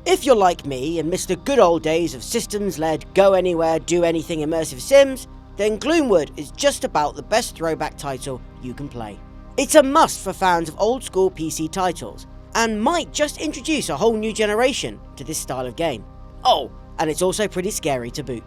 If you're like me and missed the good old days of systems-led, go-anywhere, do-anything immersive sims, then Gloomwood is just about the best throwback title you can play. It's a must for fans of old-school PC titles, and might just introduce a whole new generation to this style of game. Oh, and it's also pretty scary to boot.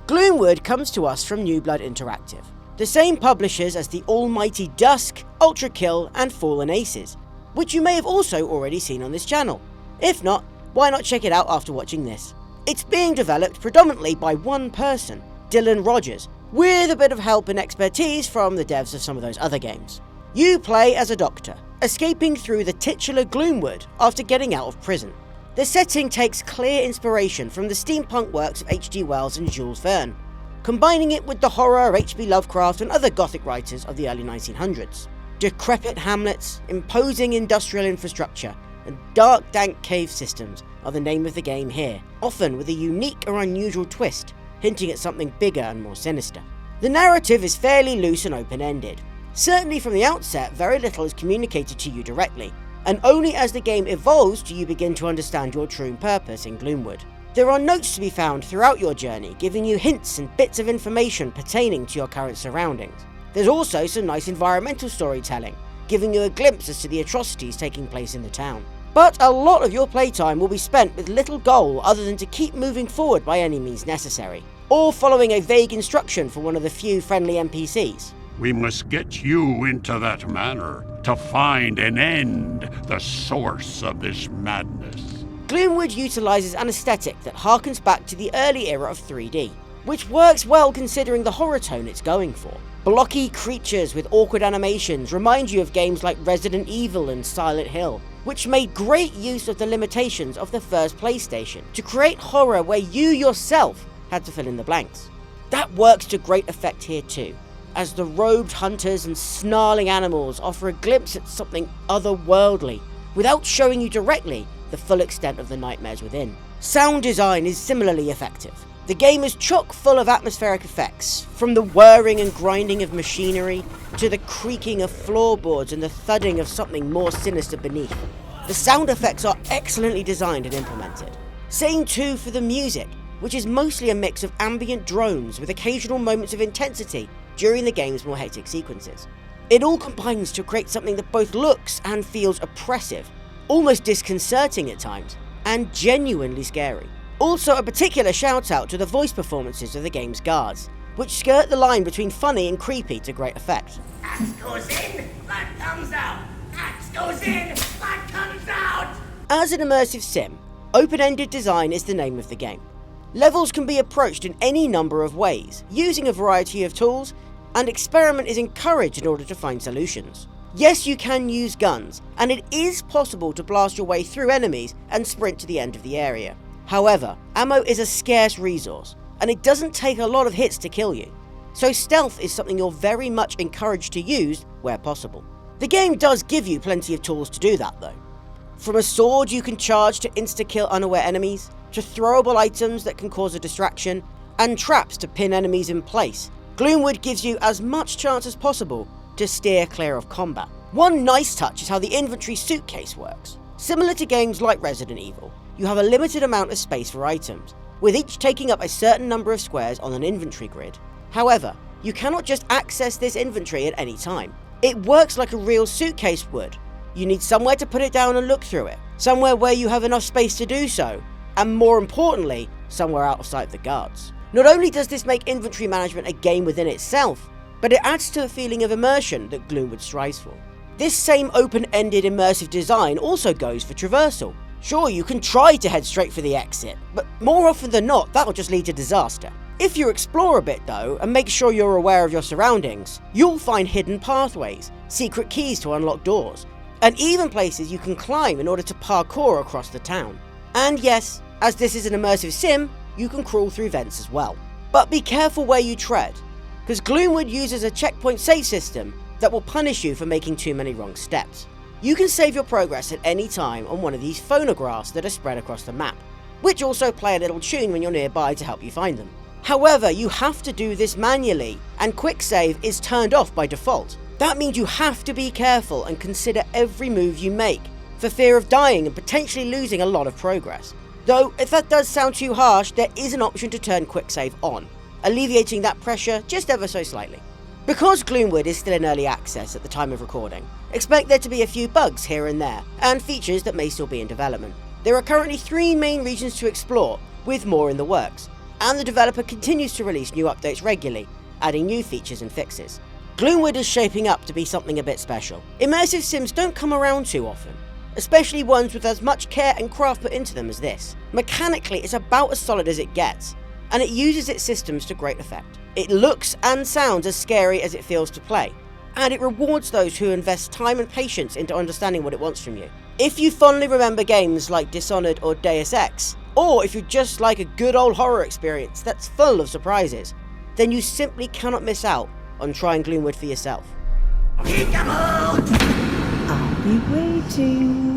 Gloomwood comes to us from New Blood Interactive, the same publishers as the almighty Dusk, Ultra Kill, and Fallen Aces, which you may have also already seen on this channel. If not, why not check it out after watching this? It's being developed predominantly by one person, Dylan Rogers, with a bit of help and expertise from the devs of some of those other games. You play as a doctor, escaping through the titular Gloomwood after getting out of prison. The setting takes clear inspiration from the steampunk works of H.G. Wells and Jules Verne, combining it with the horror of H.P. Lovecraft and other Gothic writers of the early 1900s. Decrepit hamlets, imposing industrial infrastructure, and dark, dank cave systems are the name of the game here, often with a unique or unusual twist, hinting at something bigger and more sinister. The narrative is fairly loose and open-ended. Certainly from the outset, very little is communicated to you directly, and only as the game evolves do you begin to understand your true purpose in Gloomwood. There are notes to be found throughout your journey, giving you hints and bits of information pertaining to your current surroundings. There's also some nice environmental storytelling, giving you a glimpse as to the atrocities taking place in the town. But a lot of your playtime will be spent with little goal other than to keep moving forward by any means necessary, or following a vague instruction from one of the few friendly NPCs. We must get you into that manor to find and end the source of this madness. Gloomwood utilises an aesthetic that harkens back to the early era of 3D, which works well considering the horror tone it's going for. Blocky creatures with awkward animations remind you of games like Resident Evil and Silent Hill, which made great use of the limitations of the first PlayStation to create horror where you yourself had to fill in the blanks. That works to great effect here too, as the robed hunters and snarling animals offer a glimpse at something otherworldly, without showing you directly the full extent of the nightmares within. Sound design is similarly effective. The game is chock full of atmospheric effects, from the whirring and grinding of machinery, to the creaking of floorboards and the thudding of something more sinister beneath. The sound effects are excellently designed and implemented. Same too for the music, which is mostly a mix of ambient drones with occasional moments of intensity during the game's more hectic sequences. It all combines to create something that both looks and feels oppressive, almost disconcerting at times, and genuinely scary. Also a particular shout out to the voice performances of the game's guards, which skirt the line between funny and creepy to great effect. Axe goes in, blood comes out. Axe goes in, blood comes out. As an immersive sim, open-ended design is the name of the game. Levels can be approached in any number of ways, using a variety of tools, and experiment is encouraged in order to find solutions. Yes, you can use guns, and it is possible to blast your way through enemies and sprint to the end of the area. However, ammo is a scarce resource, and it doesn't take a lot of hits to kill you, so stealth is something you're very much encouraged to use where possible. The game does give you plenty of tools to do that though. From a sword you can charge to insta-kill unaware enemies, to throwable items that can cause a distraction, and traps to pin enemies in place, Gloomwood gives you as much chance as possible to steer clear of combat. One nice touch is how the inventory suitcase works. Similar to games like Resident Evil, you have a limited amount of space for items, with each taking up a certain number of squares on an inventory grid. However, you cannot just access this inventory at any time. It works like a real suitcase would. You need somewhere to put it down and look through it, somewhere where you have enough space to do so, and more importantly, somewhere out of sight of the guards. Not only does this make inventory management a game within itself, but it adds to a feeling of immersion that Gloomwood strives for. This same open-ended immersive design also goes for traversal. Sure, you can try to head straight for the exit, but more often than not, that'll just lead to disaster. If you explore a bit though, and make sure you're aware of your surroundings, you'll find hidden pathways, secret keys to unlock doors, and even places you can climb in order to parkour across the town. And yes, as this is an immersive sim, you can crawl through vents as well. But be careful where you tread, because Gloomwood uses a checkpoint save system that will punish you for making too many wrong steps. You can save your progress at any time on one of these phonographs that are spread across the map, which also play a little tune when you're nearby to help you find them. However, you have to do this manually, and quick save is turned off by default. That means you have to be careful and consider every move you make, for fear of dying and potentially losing a lot of progress. Though, if that does sound too harsh, there is an option to turn quick save on, alleviating that pressure just ever so slightly. Because Gloomwood is still in early access at the time of recording, expect there to be a few bugs here and there, and features that may still be in development. There are currently 3 main regions to explore, with more in the works, and the developer continues to release new updates regularly, adding new features and fixes. Gloomwood is shaping up to be something a bit special. Immersive sims don't come around too often, especially ones with as much care and craft put into them as this. Mechanically, it's about as solid as it gets, and it uses its systems to great effect. It looks and sounds as scary as it feels to play, and it rewards those who invest time and patience into understanding what it wants from you. If you fondly remember games like Dishonored or Deus Ex, or if you just like a good old horror experience that's full of surprises, then you simply cannot miss out on trying Gloomwood for yourself. Peekaboo! I'll be waiting.